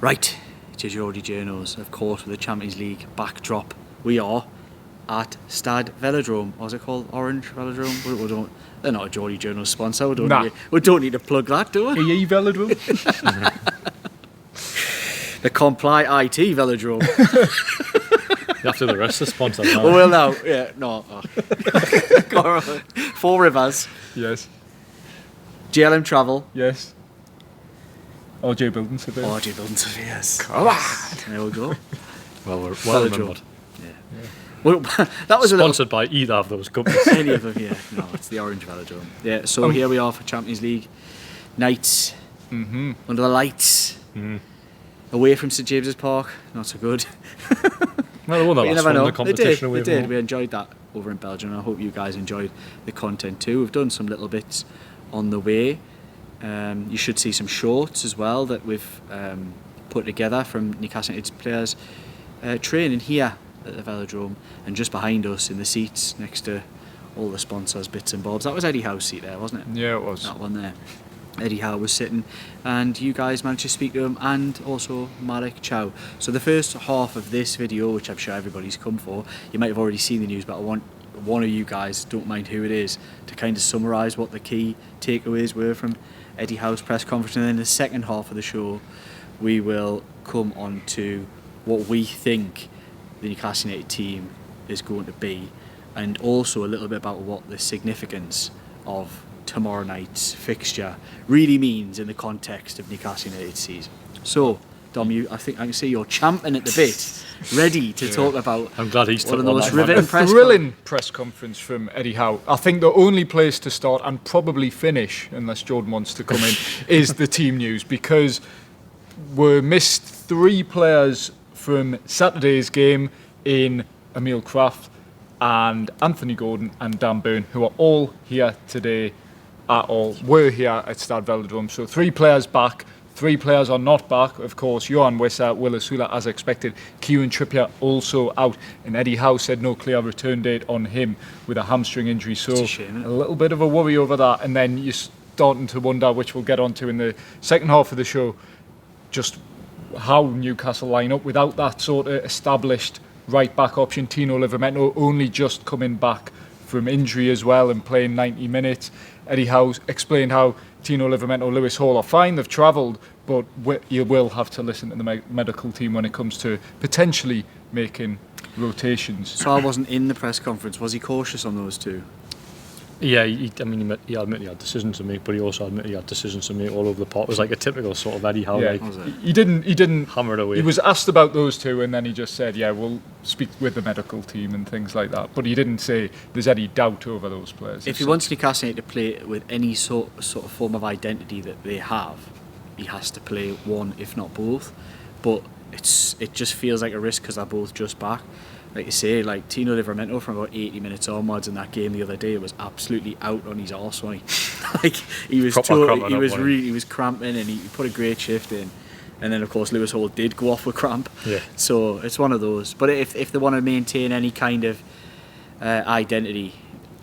Right, it is your journos, of course, with the Champions League backdrop. We are at Stade Velodrome. What's it called? Orange Velodrome? They're not a Geordie Journos sponsor. We don't need to plug that, do we? EE Velodrome. The Comply IT Velodrome. After the rest of the sponsors. Oh, well, now, yeah, no. Oh. Four Rivers. Yes. JLM Travel. Yes. RJ Building Surveyors. RJ Building Surveyors. Come on. There we go. Well, we're well remembered. Yeah. Well, that was sponsored by either of those companies. Any of them, yeah. No, it's the Orange Velodrome. Yeah, so here we are for Champions League nights. Mm-hmm. Under the lights. Mm. Away from St James's Park. Not so good. Well, they won the last one, the competition they did. We enjoyed that over in Belgium. I hope you guys enjoyed the content too. We've done some little bits on the way. You should see some shorts as well that we've put together from Newcastle United's players training here at the Velodrome, and just behind us in the seats next to all the sponsors, bits and bobs. That was Eddie Howe's seat there, wasn't it? Yeah, it was. That one there. Eddie Howe was sitting, and you guys managed to speak to him, and also Marek Chow. So the first half of this video, which I'm sure everybody's come for, you might have already seen the news, but I want one of you guys, don't mind who it is, to kind of summarise what the key takeaways were from Eddie Howe's press conference. And then in the second half of the show, we will come on to what we think the Newcastle United team is going to be, and also a little bit about what the significance of tomorrow night's fixture really means in the context of Newcastle United's season. So, Dom, I think I can see you're champing at the bit, ready to talk about. I'm glad he's one of the most riveting thrilling press conference from Eddie Howe. I think the only place to start and probably finish, unless Jordan wants to come in, is the team news, because we missed 3 players from Saturday's game in Emil Kraft and Anthony Gordon and Dan Burn, who are all here today. Were here at Stade Velodrome. So 3 players back, 3 players are not back. Of course, Johan Wissa, Willis Hula as expected. Kieran Trippier also out. And Eddie Howe said no clear return date on him with a hamstring injury. So a little bit of a worry over that. And then you're starting to wonder, which we'll get onto in the second half of the show, just how Newcastle line up without that sort of established right back option. Tino Livramento only just coming back from injury as well and playing 90 minutes. Eddie Howe explained how Tino Livramento, Lewis Hall are fine, they've travelled, but you will have to listen to the medical team when it comes to potentially making rotations. So I wasn't in the press conference. Was he cautious on those two? Yeah, he admitted he had decisions to make, but he also admitted he had decisions to make all over the pot. It was like a typical sort of Eddie Howe. Yeah, he didn't hammer it away. He was asked about those two, and then he just said, "Yeah, we'll speak with the medical team and things like that." But he didn't say there's any doubt over those players. If he wants Newcastle to play with any sort of form of identity that they have, he has to play one, if not both. But it just feels like a risk because they're both just back. Like you say, like Tino Livramento from about 80 minutes onwards in that game the other day was absolutely out on his arse, wasn't he? Like he was cramping, and he put a great shift in. And then of course Lewis Hall did go off with cramp. Yeah. So it's one of those. But if they want to maintain any kind of identity,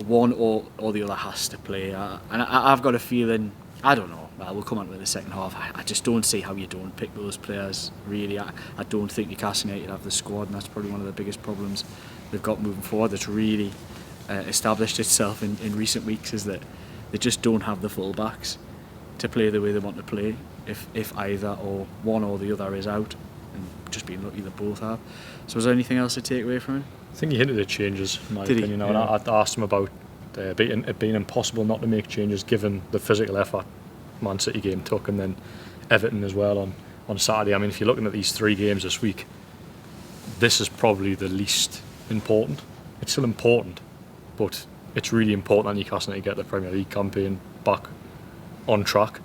one or the other has to play. And I've got a feeling, I don't know. We'll come on to the second half. I just don't see how you don't pick those players, really. I don't think Newcastle United have the squad, and that's probably one of the biggest problems they've got moving forward that's really established itself in recent weeks, is that they just don't have the full-backs to play the way they want to play if either or one or the other is out, and just being lucky that both have. So is there anything else to take away from it? I think he hinted at changes, in my Did opinion. he? And I asked him about it being impossible not to make changes given the physical effort Man City game took, and then Everton as well on Saturday. I mean, if you're looking at these 3 games this week, this is probably the least important. It's still important, but it's really important that Newcastle to get the Premier League campaign back on track,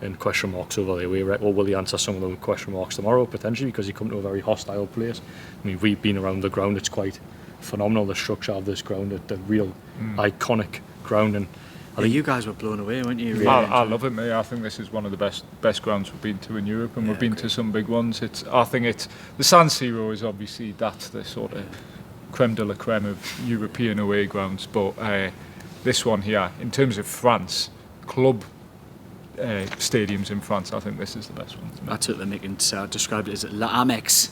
and question marks over the way. Well, will he answer some of those question marks tomorrow, potentially, because he come to a very hostile place? I mean, we've been around the ground, it's quite phenomenal, the structure of this ground, the real iconic ground. And I think you guys were blown away, weren't you? Really? I love it, mate. I think this is one of the best grounds we've been to in Europe, and we've been to some big ones. I think the San Siro is obviously that's the sort of creme de la creme of European away grounds. But this one here, in terms of France, club stadiums in France, I think this is the best one. I took the mick and described it as La Amex.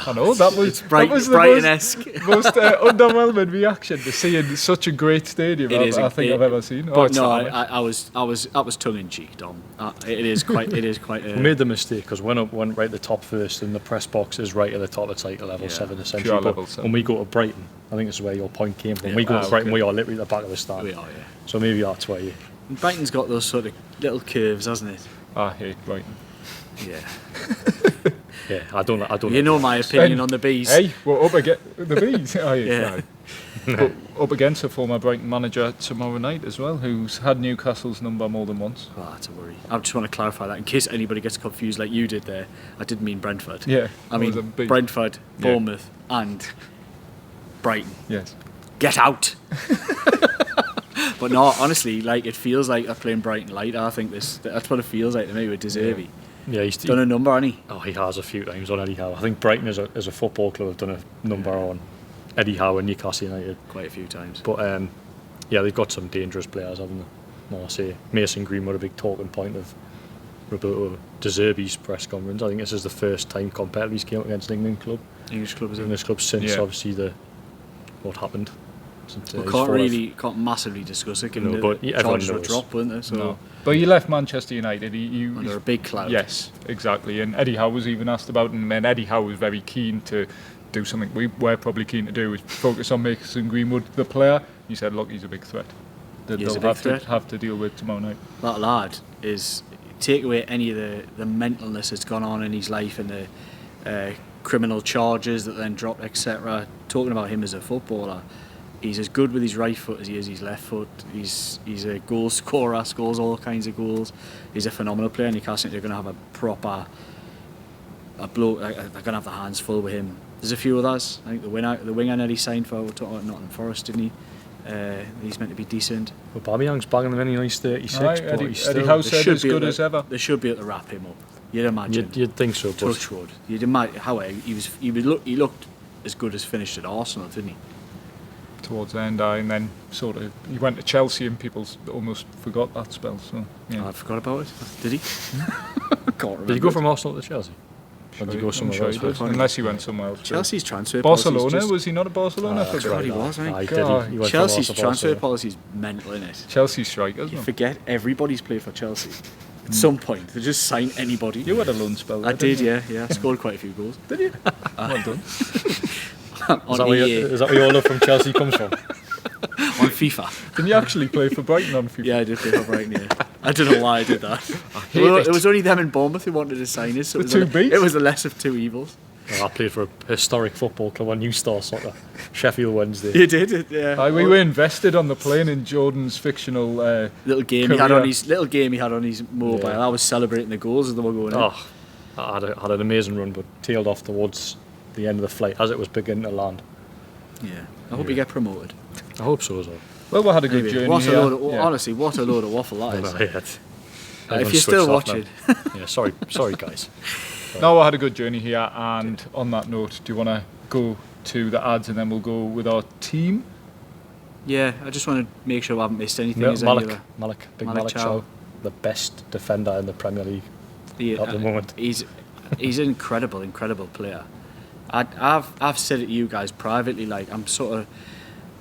I know, that was, It's that was the Brighton-esque. most underwhelming reaction to seeing such a great stadium I think I've ever seen. But no, I was tongue in cheek, Dom. It is quite. We made the mistake because when it went right at the top first, and the press box is right at the top. It's like a level 7 essentially. Pure But level 7. when we go to Brighton, I think this is where your point came from. Yeah. We go to Brighton, okay. we are literally at the back of the stand. We are, yeah. So maybe that's why. And Brighton's got those sort of little curves, hasn't it? I hate Brighton. Yeah. Yeah, I don't. You know my opinion on the bees. Hey, we're up against the bees. Oh, Yeah. But up against a former Brighton manager tomorrow night as well, who's had Newcastle's number more than once. Oh, that's a worry. I just want to clarify that in case anybody gets confused like you did there. I didn't mean Brentford. Yeah, I it was a mean big- Brentford, Bournemouth, and Brighton. Yes. Get out. But no, honestly, like it feels like they're playing Brighton light. I think that's what it feels like to me with Deserby. Yeah, he's Done a number, hasn't he? Oh, he has a few times on Eddie Howe. I think Brighton as a football club have done a number on Eddie Howe and Newcastle United. Quite a few times. But yeah, they've got some dangerous players, haven't they? Marseille. Mason Greenwood, a big talking point of Roberto De Zerbi's press conference. I think this is the first time competitively came up against an England club. English club is English club since Yeah. obviously what happened. Since, We his can't massively discuss it. Given No, the but everyone charges were knows. dropped, weren't they? So No. But he left Manchester United. under a big cloud. Yes, exactly. And Eddie Howe was even asked about it, and then Eddie Howe was very keen to do something we're probably keen to do, is focus on Mason Greenwood, the player. He said, look, he's a big threat. That He's a they'll big threat. have to deal with tomorrow night. That lad is take away any of the mentalness that's gone on in his life and the criminal charges that then dropped, etc. Talking about him as a footballer, he's as good with his right foot as he is his left foot. He's a goal scorer, scores all kinds of goals. He's a phenomenal player, and Newcastle are going to have a proper bloke. They're going to have their hands full with him. There's a few others. I think the winger that he signed for, we're talking about Nottingham Forest, didn't he? He's meant to be decent. But Aubameyang's banging them in, he's 36, Aye, but he's Eddie still... Howe They said should as be good able as to- ever. They should be able to wrap him up. You'd imagine. You'd think so, but... Touch wood. You'd imagine how he looked as good as finished at Arsenal, didn't he? Towards the end, and then sort of he went to Chelsea, and people almost forgot that spell. So yeah. I forgot about it. Did he? Can't remember. Did he go from Arsenal to Chelsea? Or did he go I'm somewhere sure else he did, first? unless he went somewhere else. Chelsea's transfer policy Barcelona, is just, was he not at Barcelona? That's for right. right, he was, wasn't he? Aye, did God. he went from Chelsea's Arsenal to transfer Barcelona. policy is mental, isn't it? Chelsea strikers. You Man. forget everybody's played for Chelsea. At some point, they just sign anybody. You had a loan spell. I there, did, didn't yeah. I scored quite a few goals. Did you? Well done. On EA, Is that where your love from Chelsea comes from? on FIFA. Didn't you actually play for Brighton on FIFA? Yeah, I did play for Brighton, yeah. I don't know why I did that. hate Well, it. it was only them in Bournemouth who wanted to sign us. So The it was two a- beats? It was the less of two evils. Well, I played for a historic football club on New Star Soccer, Sheffield Wednesday. You did, yeah. Aye, we were invested on the plane in Jordan's fictional. Little game he had career. on his mobile. Yeah. I was celebrating the goals as they were going in. Oh, I had an amazing run, but tailed off towards the end of the flight as it was beginning to land. Yeah. I hope you get promoted. I hope so as well. Well, we had a good Anyway, journey what a here. load of, Yeah. Honestly, what a load of waffle that is. Well, yeah, If you're still everyone's switched watching, off now. Yeah, sorry guys. No, I had a good journey here, and on that note, do you want to go to the ads and then we'll go with our team? yeah, I just want to make sure I haven't missed anything. Big Is any Malik Malik Chow. Chow, the best defender in the Premier League at the moment. He's an incredible player. I've said it to you guys privately. Like I'm sort of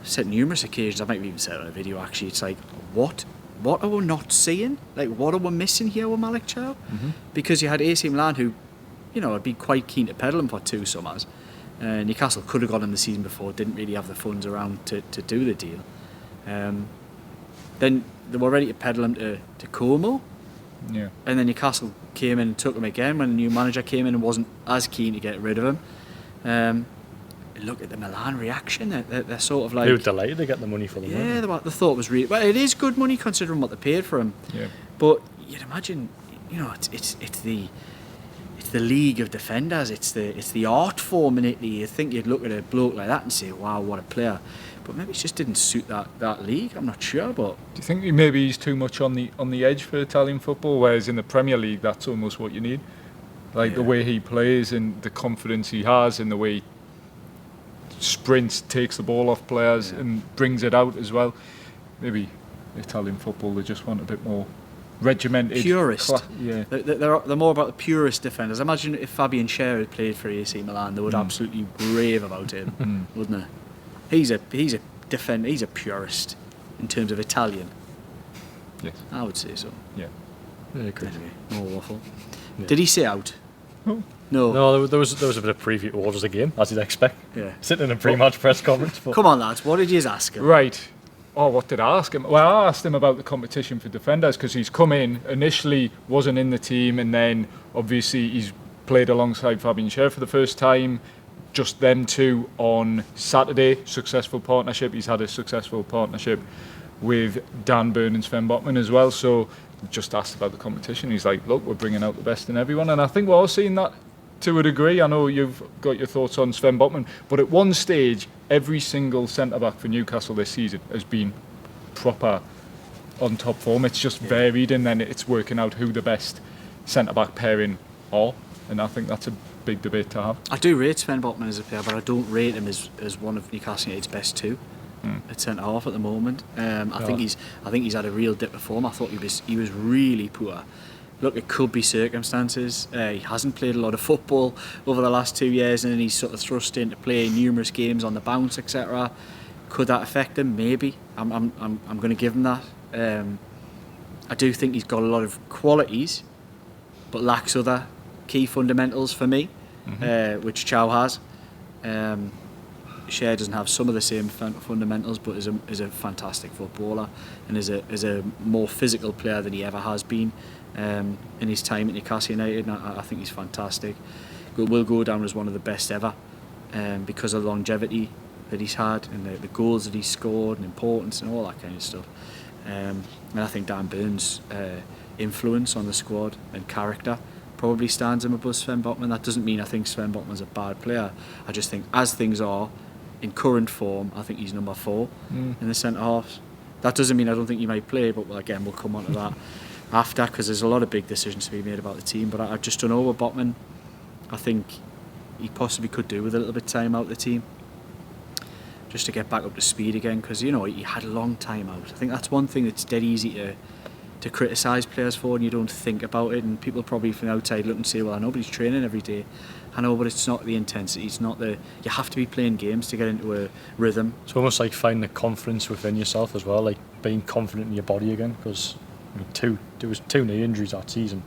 said numerous occasions. I might have even said it on a video. Actually, it's like what are we not seeing? Like what are we missing here with Malik Chow? Because you had AC Milan who, had been quite keen to peddle him for 2 summers. Newcastle could have got him the season before, didn't really have the funds around to do the deal. Then they were ready to peddle him to Como, Yeah. and then Newcastle came in and took him again when the new manager came in and wasn't as keen to get rid of him. Look at the Milan reaction. They're sort of like... They were delighted to get the money for them. Yeah, weren't the thought was really... Well, it is good money considering what they paid for him. Yeah. But you'd imagine, it's the league of defenders. It's the art form in Italy. You think you'd look at a bloke like that and say, "Wow, what a player!" But maybe it just didn't suit that league. I'm not sure, but Do you think maybe he's too much on the edge for Italian football, whereas in the Premier League that's almost what you need? Like the Yeah. way he plays and the confidence he has and the way he sprints, takes the ball off players Yeah. and brings it out as well. Maybe Italian football, they just want a bit more regimented. Purist. Yeah. They're more about the purist defenders. Imagine if Fabian Schär had played for AC Milan, they would absolutely rave about him, wouldn't they? He's a defender. He's a purist in terms of Italian. Yes. I would say so. Yeah. Anyway, more waffle. Yeah. Did he say out? No. No. No, there was a bit of preview towards the game, as you'd expect. Yeah. Sitting in a pre-match press conference. But Come on, lads. What did you ask him? Right. Oh, what did I ask him? Well, I asked him about the competition for defenders because he's come in, initially wasn't in the team, and then obviously he's played alongside Fabian Schär for the first time. Just them two on Saturday, successful partnership. He's had a successful partnership with Dan Burn and Sven Botman as well. So just asked about the competition. He's like, look, we're bringing out the best in everyone. And I think we're all seeing that to a degree. I know you've got your thoughts on Sven Botman, but at one stage, every single centre-back for Newcastle this season has been proper on top form. It's just varied, and then it's working out who the best centre-back pairing are. And I think that's a big debate to have. I do rate Sven Botman as a player, but I don't rate him as one of Newcastle United's best two at centre half at the moment. I think he's had a real dip of form. I thought he was really poor. Look, it could be circumstances. He hasn't played a lot of football over the last 2 years, and then he's sort of thrust into playing numerous games on the bounce, etc. Could that affect him? Maybe. I'm going to give him that. I do think he's got a lot of qualities, but lacks other key fundamentals for me, which Chow has. Schär doesn't have some of the same fundamentals, but is a fantastic footballer and is a more physical player than he ever has been in his time at Newcastle United. And I think he's fantastic. Will go down as one of the best ever because of the longevity that he's had and the goals that he's scored and importance and all that kind of stuff. And I think Dan Burns' influence on the squad and character probably stands him above Sven Botman. That doesn't mean I think Sven Botman's a bad player. I just think as things are, in current form, I think he's number 4 in the centre halves. That doesn't mean I don't think he might play, but again, we'll come on to that after, because there's a lot of big decisions to be made about the team. But I just don't know with Botman. I think he possibly could do with a little bit of time out of the team, just to get back up to speed again, because he had a long time out. I think that's one thing that's dead easy to criticise players for, and you don't think about it, and people probably from the outside look and say, well, I know, but he's training every day. I know, but it's not the intensity, it's not you have to be playing games to get into a rhythm. it's almost like finding the confidence within yourself as well, like being confident in your body again, because there was 2 knee injuries that season.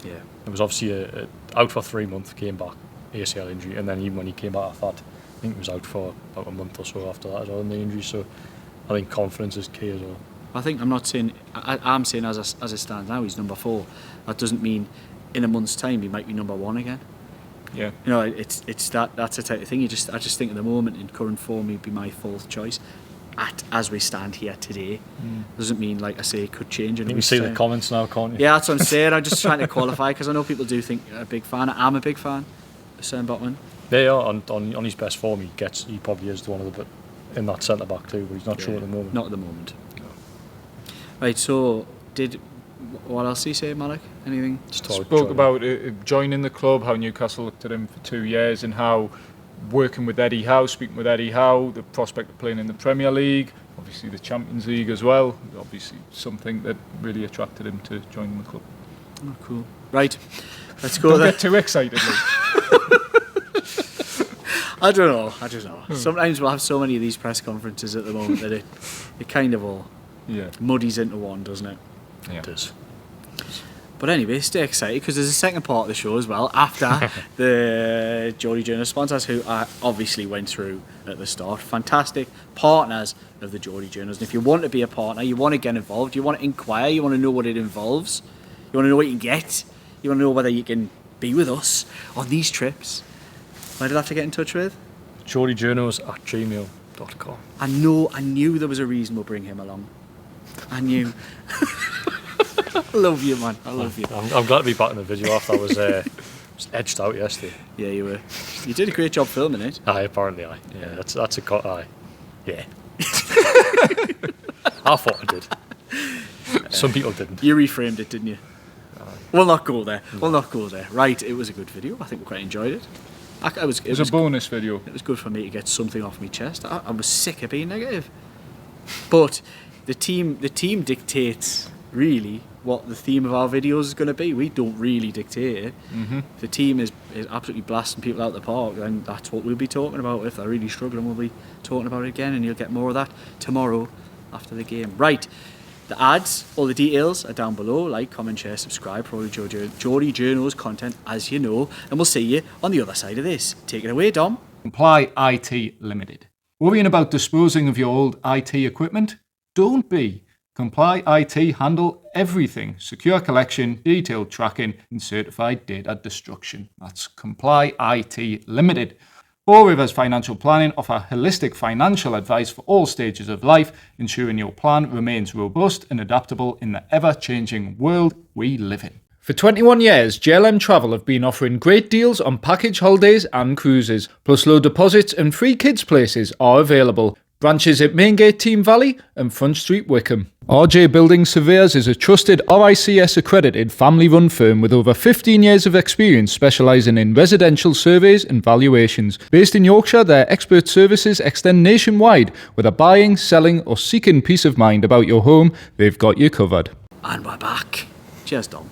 Yeah. It was obviously out for 3 months, came back, ACL injury, and then even when he came back after that, I think he was out for about a month or so after that as well in the injury. So I think confidence is key as well. I'm saying as it stands now, he's number 4. That doesn't mean in a month's time he might be number 1 again. Yeah. It's that's the type of thing. I just think at the moment in current form he'd be my 4th choice. As we stand here today, doesn't mean, like I say, it could change. You can see the comments now, can't you? Yeah, that's what I'm saying. I'm just trying to qualify, because I know people do think I'm a big fan. I'm a big fan of Sven Botman. Yeah, on his best form, he probably is one of the in that centre back too, but he's not sure at the moment. Not at the moment. No. Right. So what else did he say, Malik? Anything? Spoke about joining the club, how Newcastle looked at him for 2 years, and how working with Eddie Howe, speaking with Eddie Howe, the prospect of playing in the Premier League, obviously the Champions League as well, obviously something that really attracted him to joining the club. Oh, cool. Right, let's go Don't there. get too excited, I don't know. Sometimes we'll have so many of these press conferences at the moment that it kind of all muddies into one, doesn't it? Yeah. It does. But anyway, stay excited, because there's a second part of the show as well after the Geordie Journal sponsors, who I obviously went through at the start. Fantastic partners of the Geordie Journals. And if you want to be a partner, you want to get involved, you want to inquire, you want to know what it involves, you want to know what you can get, you want to know whether you can be with us on these trips, where did I have to get in touch with? geordiejournals@gmail.com. I knew there was a reason we'll bring him along. I knew. I love you, man. I love you. I'm glad to be back in the video after I was edged out yesterday. Yeah, you were. You did a great job filming it. Aye, apparently, aye. Yeah, that's a cut. Aye. Yeah. I thought I did. Some people didn't. You reframed it, didn't you? We'll not go there. Right, it was a good video. I think we quite enjoyed it. It was a bonus video. It was good for me to get something off my chest. I was sick of being negative. But the team dictates really what the theme of our videos is going to be. We don't really dictate it. If the team is absolutely blasting people out the park, then that's what we'll be talking about. If they're really struggling, we'll be talking about it again, and you'll get more of that tomorrow after the game. Right, the ads, all the details are down below. Like, comment, share, subscribe for all the Geordie Journos content, as you know, and we'll see you on the other side of this. Take it away, Dom. Comply IT Limited. Worrying about disposing of your old IT equipment? Don't be. Comply IT handle everything. Secure collection, detailed tracking, and certified data destruction. That's Comply IT Limited. Four Rivers Financial Planning offer holistic financial advice for all stages of life, ensuring your plan remains robust and adaptable in the ever-changing world we live in. For 21 years, JLM Travel have been offering great deals on package holidays and cruises, plus low deposits and free kids places are available. Branches at Maingate Team Valley and Front Street Wickham. RJ Building Surveyors is a trusted RICS accredited family-run firm with over 15 years of experience specialising in residential surveys and valuations. Based in Yorkshire, their expert services extend nationwide. Whether buying, selling or seeking peace of mind about your home, they've got you covered. And we're back. Cheers, Dom.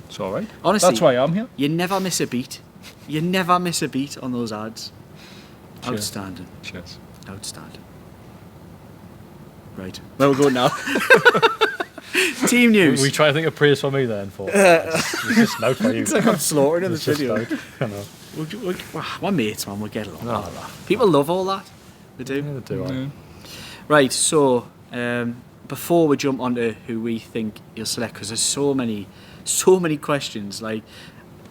It's all right. Honestly, that's why I'm here. You never miss a beat. You never miss a beat on those ads. Cheers. Outstanding. Cheers. Outstanding. Right, where we're going now. Team news. We try to think of praise for me then. For it's just out for you. It's like I'm slaughtering in this It's video. just out. I know. We're mates, man. We'll get along. People love all that. They do. Yeah, they do. Yeah. Right, so before we jump onto who we think he'll select, because there's so many questions. Like,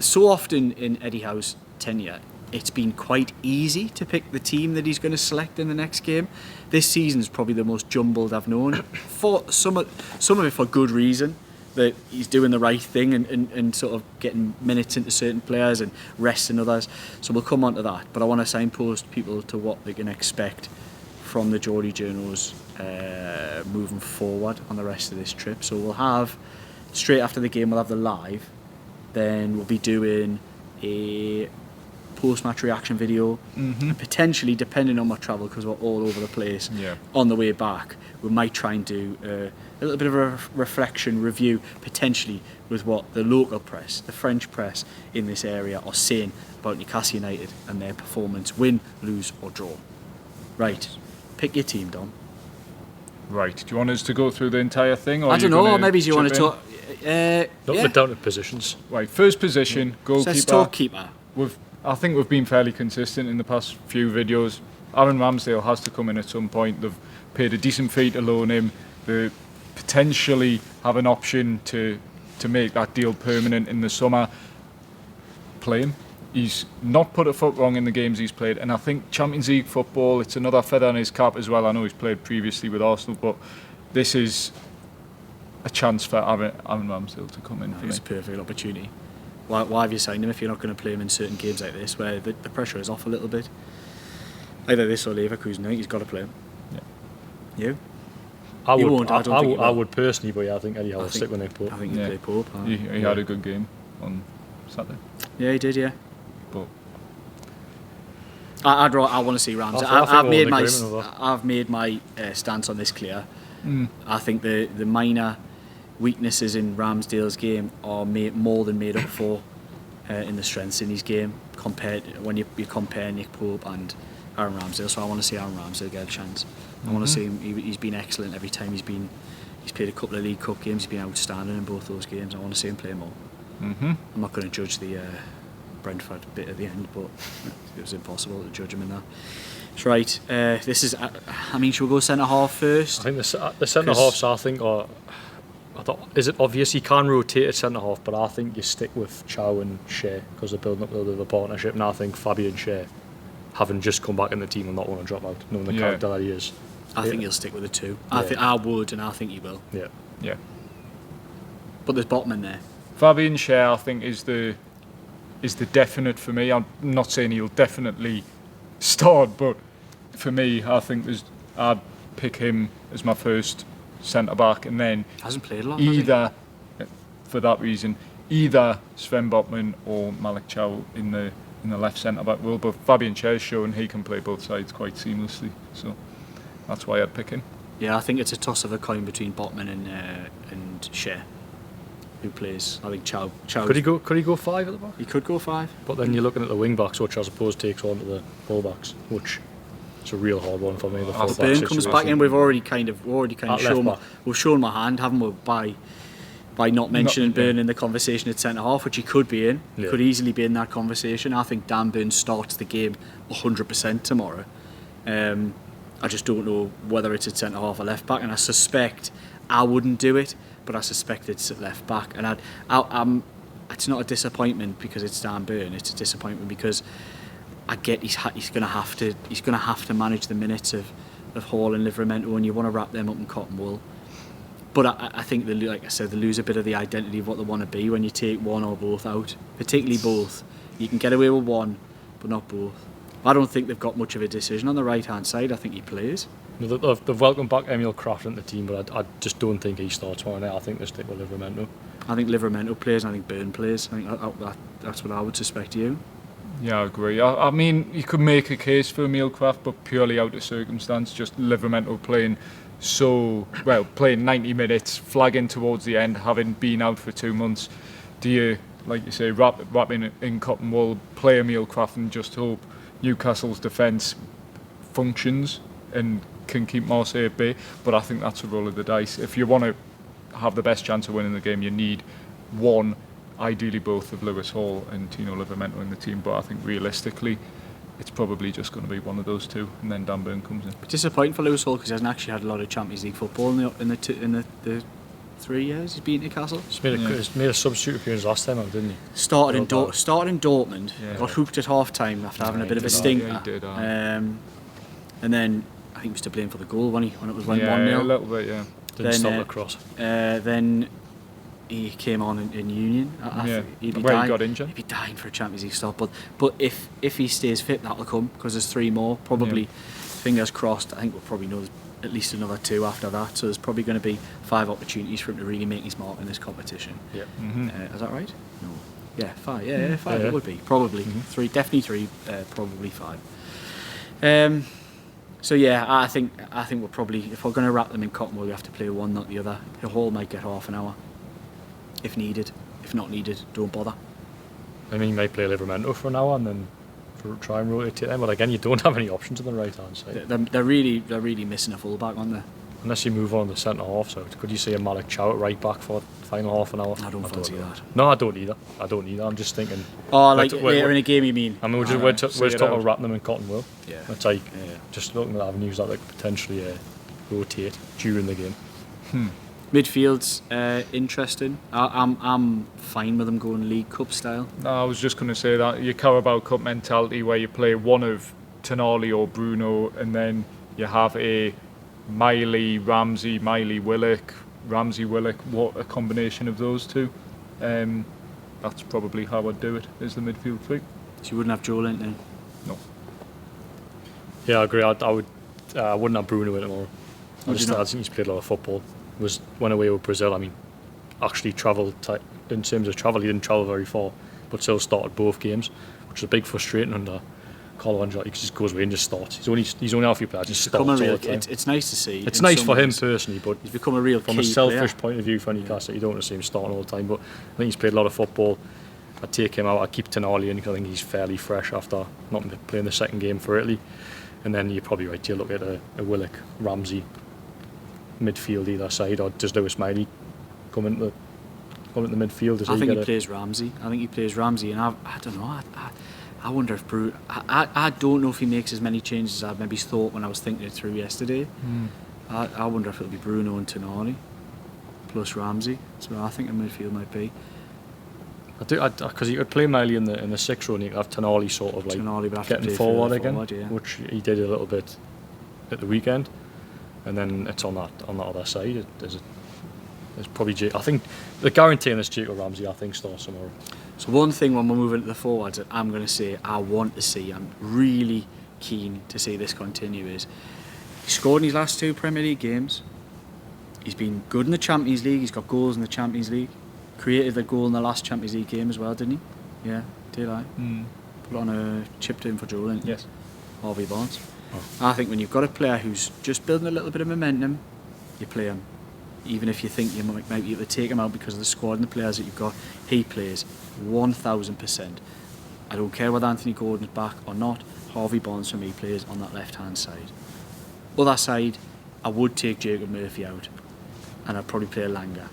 so often in Eddie Howe's tenure, it's been quite easy to pick the team that he's going to select in the next game. This season's probably the most jumbled I've known. For some of it for good reason, that he's doing the right thing and sort of getting minutes into certain players and resting others. So we'll come on to that. But I want to signpost people to what they can expect from the Geordie Journos moving forward on the rest of this trip. So we'll have, straight after the game, we'll have the live. Then we'll be doing a post-match reaction video, and potentially, depending on my travel, because we're all over the place, on the way back, we might try and do a little bit of a reflection review, potentially with what the local press, the French press in this area are saying about Newcastle United and their performance, win, lose or draw. Right, pick your team, Dom. Right, do you want us to go through the entire thing? Or I don't know, maybe you want to talk... Down to positions. Right, first position, goalkeeper. Let's talk keeper. I think we've been fairly consistent in the past few videos. Aaron Ramsdale has to come in at some point. They've paid a decent fee to loan him. They potentially have an option to make that deal permanent in the summer. Play him. He's not put a foot wrong in the games he's played, and I think Champions League football, it's another feather in his cap as well. I know he's played previously with Arsenal, but this is a chance for Aaron Ramsdale to come in. It's a perfect opportunity. Why have you signed him if you're not going to play him in certain games like this, where the pressure is off a little bit? Either this or Leverkusen, I think he's got to play him. Yeah. You? I would personally, but yeah, I think Eddie Howe will stick with Nick Pope. I think he'd play Pope. He had a good game on Saturday. Yeah, he did, yeah. But I want to see Ramsey. I've made my stance on this clear. I think the minor weaknesses in Ramsdale's game are more than made up for in the strengths in his game compared when you compare Nick Pope and Aaron Ramsdale. So I want to see Aaron Ramsdale get a chance. I want to see him. He's been excellent every time he's played a couple of League Cup games. He's been outstanding in both those games. I want to see him play more. I'm not going to judge the Brentford bit at the end, but it was impossible to judge him in that. That's right. This is. I mean, should we go centre half first? I think the centre halves, is it obvious you can rotate at centre half, but I think you stick with Chow and Shea because they're building up a little bit of a partnership, and I think Fabian Shea, having just come back in the team, will not want to drop out, knowing the character that he is. I think he'll stick with the two. I think I would, and I think he will. Yeah. But there's Botman there. Fabian Shea, I think, is the definite for me. I'm not saying he'll definitely start, but for me, I think I'd pick him as my first centre back, and then hasn't played a lot. Either for that reason, either Sven Botman or Malik Chow in the left centre back role. But Fabian Shea has shown he can play both sides quite seamlessly, so that's why I'd pick him. Yeah, I think it's a toss of a coin between Botman and Shea, who plays. I think Chow. Could he go 5 at the back? He could go 5. But then you're looking at the wing backs, which I suppose takes on to the full backs, which is a real hard one for me. The full back Burn comes situation. back in. We've already kind of At shown left we've shown my hand, haven't we, by not mentioning Burn in the conversation at centre half, which he could be in. He could easily be in that conversation. I think Dan Burn starts the game 100% tomorrow. I just don't know whether it's at centre half or left back, and I suspect I wouldn't do it, but I suspect it's at left back. And it's not a disappointment because it's Dan Burn. It's a disappointment because I get he's going to have to manage the minutes of Hall and Livramento, and you want to wrap them up in cotton wool. But I think like I said, they lose a bit of the identity of what they want to be when you take one or both out, particularly both. You can get away with one, but not both. I don't think they've got much of a decision on the right-hand side. I think he plays. They've welcomed back Emil Kraft into the team, but I just don't think he starts tomorrow night. I think they stick with Livramento. I think Livramento plays, and I think Burn plays. I think that's what I would suspect. You? Yeah, I agree. I mean, you could make a case for Emil Kraft, but purely out of circumstance. Just Livramento playing playing 90 minutes, flagging towards the end, having been out for 2 months. Do you, like you say, wrap in cotton wool, play Emil Kraft, and just hope Newcastle's defence functions and can keep Marseille at bay? But I think that's a roll of the dice. If you want to have the best chance of winning the game, you need one, ideally both, of Lewis Hall and Tino Livramento in the team. But I think realistically, it's probably just going to be one of those two, and then Dan Burn comes in. Disappointing for Lewis Hall because he hasn't actually had a lot of Champions League football in the 3 years he's been at Newcastle. He's made a substitute appearance last time, didn't he? Started in Dortmund, got hooked at half time after having a bit of a stinker. Yeah, he did. And then I think he was to blame for the goal when it was 1-0. Yeah, a little bit, yeah. Didn't stop the cross. Then he came on in Union. He got injured. He'd be dying for a Champions League stop. But if he stays fit, that'll come because there's 3 more. Probably, fingers crossed. I think we'll probably know at least another 2 after that. So there's probably going to be 5 opportunities for him to really make his mark in this competition. Yeah. Is that right? No. Yeah, 5. Yeah, 5 it would be. Probably 3. Definitely 3. Probably 5. So yeah, I think we're probably, if we're going to wrap them in cotton wool, we have to play one, not the other. The Hall might get half an hour, if needed. If not needed, don't bother. I mean, you might play Livramento for an hour and then try and rotate them. But again, you don't have any options on the right hand side. They're really missing a fullback, aren't they? Unless you move on to the centre half, so could you see a Marek Chow at right back for the final half an hour? I don't fancy that. No, I don't either. I'm just thinking. Oh, like later in a game, you mean? I mean, we're talking about wrapping them in cotton wool. Yeah. It's like just looking at avenues that they could potentially rotate during the game. Midfield's interesting. I'm fine with them going League Cup style. No, I was just going to say that your Carabao Cup mentality, where you play one of Tonali or Bruno, and then you have a Miley, Ramsey, Miley, Willock, Ramsey, Willock. What a combination of those two. That's probably how I'd do it. Is the midfield three. So you wouldn't have Joel in then? No. Yeah, I agree. I wouldn't have Bruno in tomorrow. I think he's played a lot of football. Went away with Brazil. I mean, actually travelled. In terms of travel, he didn't travel very far, but still started both games, which is a big frustrating under Carlo Ancelotti, because he just goes away and just starts. He's only half your player. Just starts all the time. It's nice to see. It's nice for him personally, but he's become a real from key a selfish player. point of view for Newcastle, you don't want to see him starting all the time. But I think he's played a lot of football. I'd take him out. I'd keep Tonali in because I think he's fairly fresh after not playing the second game for Italy. And then you're probably right to look at a Willock, Ramsey midfield either side, or does Lewis Miley come into the midfield? I think he plays Ramsey. And I don't know. I wonder if Bruno. I don't know if he makes as many changes as I maybe thought when I was thinking it through yesterday. I wonder if it'll be Bruno and Tonali plus Ramsey. So I think the midfield might be. I do, because you could play Miley in the 6 row and you could have Tonali sort of like getting forward again, which he did a little bit at the weekend. And then it's on that other side. There's probably I think the guarantee in this Jacob Ramsey I think starts tomorrow. So one thing when we're moving to the forwards that I'm going to say I want to see, I'm really keen to see this continue, is he scored in his last 2 Premier League games. He's been good in the Champions League. He's got goals in the Champions League. Created the goal in the last Champions League game as well, didn't he? Yeah, did I? Put on a chip to him for Joel, didn't he? Yes. Harvey Barnes. I think when you've got a player who's just building a little bit of momentum, you play him. Even if you think you might be able to take him out because of the squad and the players that you've got, he plays 1,000%. I don't care whether Anthony Gordon's back or not. Harvey Barnes for me plays on that left-hand side. Other side, I would take Jacob Murphy out, and I'd probably play Langer,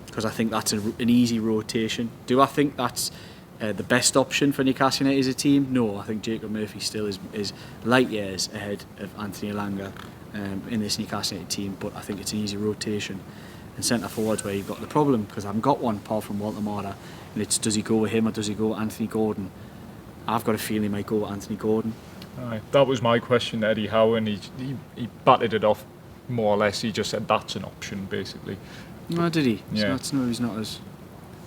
because I think that's an easy rotation. Do I think that's the best option for Newcastle United as a team? No, I think Jacob Murphy still is light years ahead of Anthony Langer in this Newcastle United team, but I think it's an easy rotation. And centre forwards where you've got the problem, because I haven't got one apart from Walter Mata, and it's does he go with him or does he go with Anthony Gordon? I've got a feeling he might go with Anthony Gordon. Aye, that was my question to Eddie Howe, and he batted it off more or less. He just said that's an option, basically. No, did he? Yeah. No, he's not as...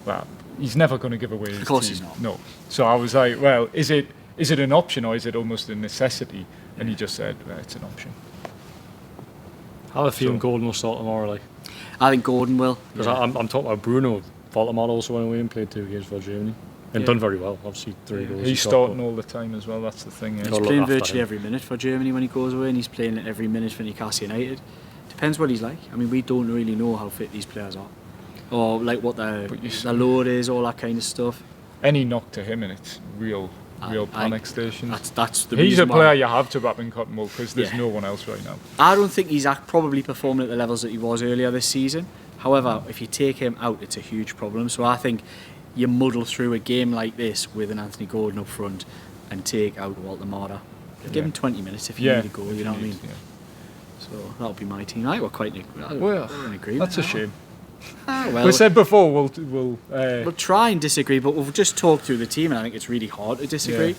Well, he's never going to give away his Of course team. he's not. No. So I was like, well, is it an option or is it almost a necessity? And he just said, well, it's an option. How a feeling Gordon will start tomorrow, like. I think Gordon will. Because Yeah. I'm talking about Bruno. Voldemort also went away and played 2 games for Germany. And done very well, obviously 3 goals. He's starting all the time as well, that's the thing. He's Gotta look playing after virtually him. every minute for Germany when he goes away, and he's playing it every minute for Newcastle United. Depends what he's like. I mean, we don't really know how fit these players are, or like what their load is, all that kind of stuff. Any knock to him and it's real panic stations. That's the He's a reason player why. you have to wrap in cotton wool because there's Yeah. no one else right now. I don't think he's probably performing at the levels that he was earlier this season. However, if you take him out, it's a huge problem. So I think you muddle through a game like this with an Anthony Gordon up front and take out Walter Mata. Give him 20 minutes if you need to go, you know what I mean? Yeah. So that'll be my team. I were quite in agreement. That's a shame. Well, We said before we'll we'll try and disagree, but we'll just talk through the team, and I think it's really hard to disagree. Yeah.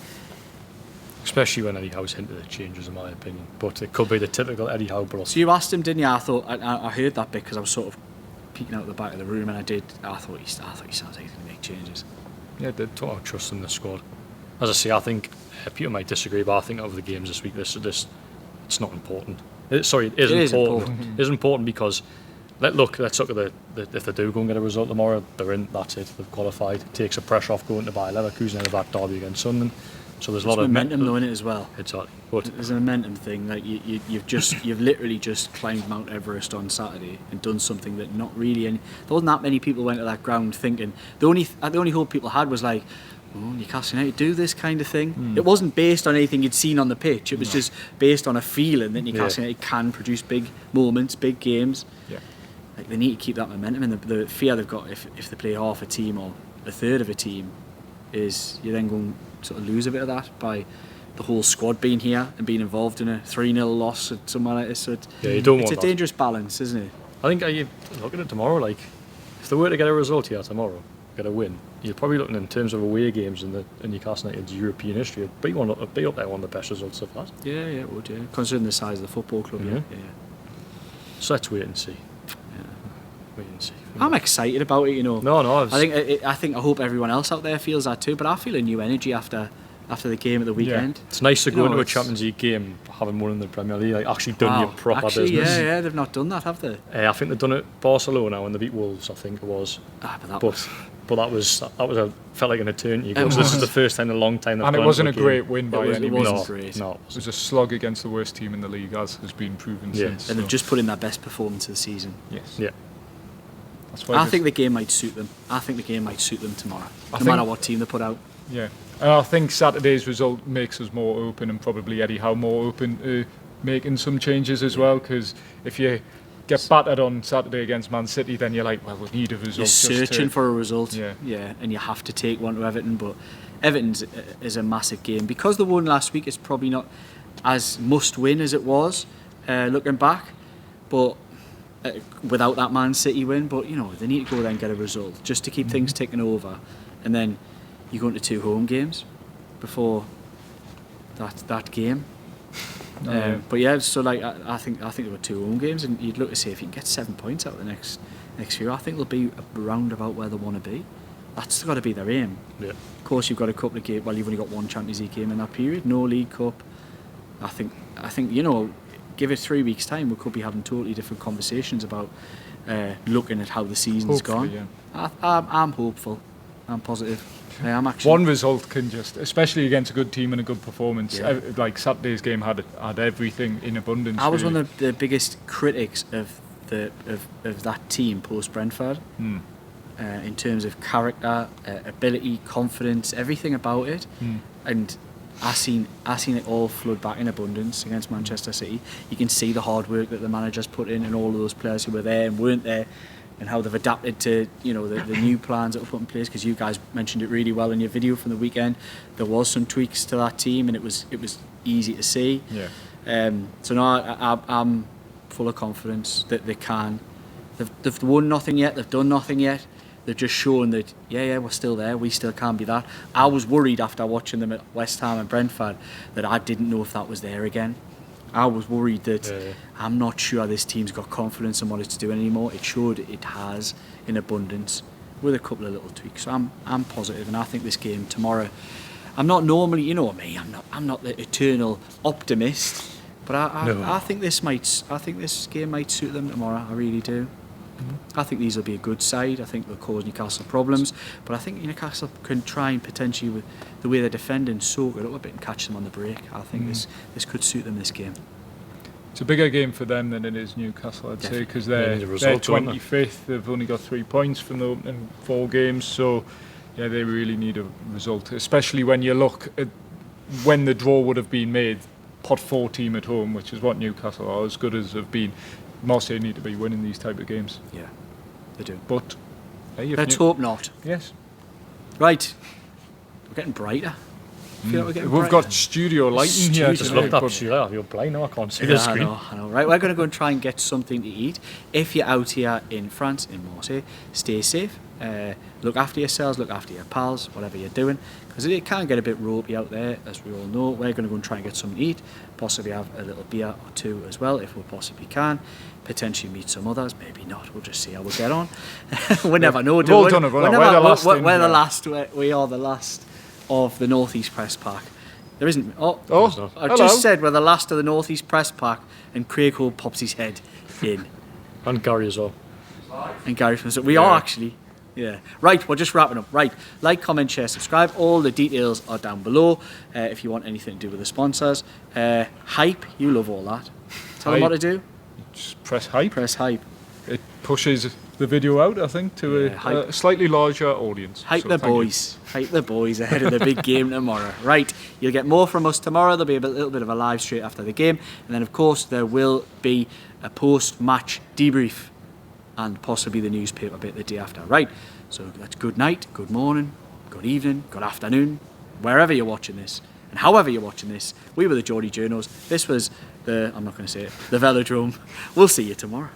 Especially when Eddie Howe's hinted at changes, in my opinion. But it could be the typical Eddie Howe bluff. So you asked him, didn't you? I thought I heard that bit because I was sort of peeking out the back of the room, and I thought he sounds like he's going to make changes. Yeah, they talk about trust in the squad. As I say, I think people might disagree, but I think over the games this week, this it's not important. It is important. It is important because let's look at if they do go and get a result tomorrow, they're in. That's it. They've qualified. It takes the pressure off going to Bayer Leverkusen out of that derby against Sunderland. So there's a lot of momentum though in it as well. Exactly. But there's a momentum thing. Like you've literally just climbed Mount Everest on Saturday and done something that not really there wasn't that many people went to that ground thinking. The only hope people had was like, oh, Newcastle United do this kind of thing. It wasn't based on anything you'd seen on the pitch. It was just based on a feeling that Newcastle United can produce big moments, big games. Yeah. Like they need to keep that momentum, and the fear they've got if they play half a team or a third of a team is you're then going to sort of lose a bit of that by the whole squad being here and being involved in a 3-0 loss at somewhere like this. So you don't want it's a that. dangerous balance, isn't it? I think you look at it tomorrow. Like if they were to get a result here tomorrow, get a win, you're probably looking in terms of away games in Newcastle United's European history. It'd be up there, one of the best results they've had. Yeah, it would. Yeah, considering the size of the football club. Yeah. So let's wait and see. Wait and see. I'm excited about it, you know. No. I hope everyone else out there feels that too. But I feel a new energy after the game at the weekend. It's nice to go into a it's- Champions League game having won in the Premier League, like actually done your proper actually, business. Yeah, they've not done that, have they? I think they've done it at Barcelona when they beat Wolves. I think it was. But that was felt like an eternity ago. So this is the first time in a long time. And it wasn't a great win by any means. It wasn't great. No, It was a slog against the worst team in the league, as has been proven since. And they've just put in their best performance of the season. Yes. Yeah. That's why I think the game might suit them. I think the game might suit them tomorrow, no matter what team they put out. Yeah. And I think Saturday's result makes us more open, and probably Eddie Howe more open to making some changes as well, because if you get battered on Saturday against Man City, then you're like, well, we need a result. You're searching for a result, Yeah. and you have to take one to Everton. But Everton's is a massive game because they won last week. It's probably not as must win as it was looking back, but without that Man City win. But they need to go there and get a result just to keep things ticking over, and then you go into 2 home games before that game. But yeah, so like I think there were 2 home games, and you'd look to see if you can get 7 points out of the next few. I think they'll be around about where they want to be. That's got to be their aim. Yeah. Of course, you've got a couple of games. Well, you've only got 1 Champions League game in that period. No League Cup. I think give it 3 weeks' time, we could be having totally different conversations about looking at how the season's Hopefully, gone. yeah. I'm hopeful. I'm positive. I am actually. One result can just, especially against a good team and a good performance, Yeah. like Saturday's game had everything in abundance. I was really. one of the biggest critics of that team post Brentford. In terms of character, ability, confidence, everything about it, and I seen it all flood back in abundance against Manchester City. You can see the hard work that the managers put in, and all of those players who were there and weren't there, and how they've adapted to the new plans that were put in place. Because you guys mentioned it really well in your video from the weekend. There was some tweaks to that team, and it was easy to see. Yeah. So no, I'm full of confidence that they can. They've won nothing yet. They've done nothing yet. They've just shown that, we're still there. We still can be that. I was worried after watching them at West Ham and Brentford that I didn't know if that was there again. I was worried that I'm not sure this team's got confidence in what it's doing anymore. It showed it has in abundance with a couple of little tweaks. So I'm positive, and I think this game tomorrow. I'm not normally, you know me. I'm not the eternal optimist, but I think this game might suit them tomorrow. I really do. I think these will be a good side. I think they'll cause Newcastle problems, but I think Newcastle can try and potentially, with the way they're defending, soak it up a bit and catch them on the break. I think this could suit them, this game. It's a bigger game for them than it is Newcastle, I'd say, because they're 25th. They've only got 3 points from the opening 4 games, so they really need a result, especially when you look at when the draw would have been made. Pot 4 team at home, which is what Newcastle are, as good as have been. Marseille need to be winning these type of games. Yeah, they do. But hey, let's hope not. Yes. Right, we're getting brighter. I feel like we're getting We've brighter. got studio lighting here. Just looked up, Sheila. You're blind now. I can't see Yeah, the screen. I know. Right, we're going to go and try and get something to eat. If you're out here in France, in Marseille, stay safe. Look after yourselves, look after your pals, whatever you're doing, because it can get a bit ropey out there, as we all know. We're going to go and try and get something to eat, possibly have a little beer or two as well, if we possibly can. Potentially meet some others, maybe not. We'll just see how we get on. We never know. We are the last of the North East Press Pack. There isn't. Oh, I just said we're the last of the North East Press Pack, and Craig Hall pops his head in. And Gary as well. And Gary from we are actually. Yeah. Right, we're just wrapping up. Right, like, comment, share, subscribe. All the details are down below if you want anything to do with the sponsors. Hype, you love all that. Tell them what to do. Just press hype. Press hype. It pushes the video out, I think, to a slightly larger audience. Hype the boys. Hype the boys ahead of the big game tomorrow. Right, you'll get more from us tomorrow. There'll be a little bit of a live straight after the game. And then, of course, there will be a post-match debrief and possibly the newspaper bit the day after. Right, so that's good night, good morning, good evening, good afternoon, wherever you're watching this. And however you're watching this, we were the Geordie Journos. This was I'm not going to say it, the Velodrome. We'll see you tomorrow.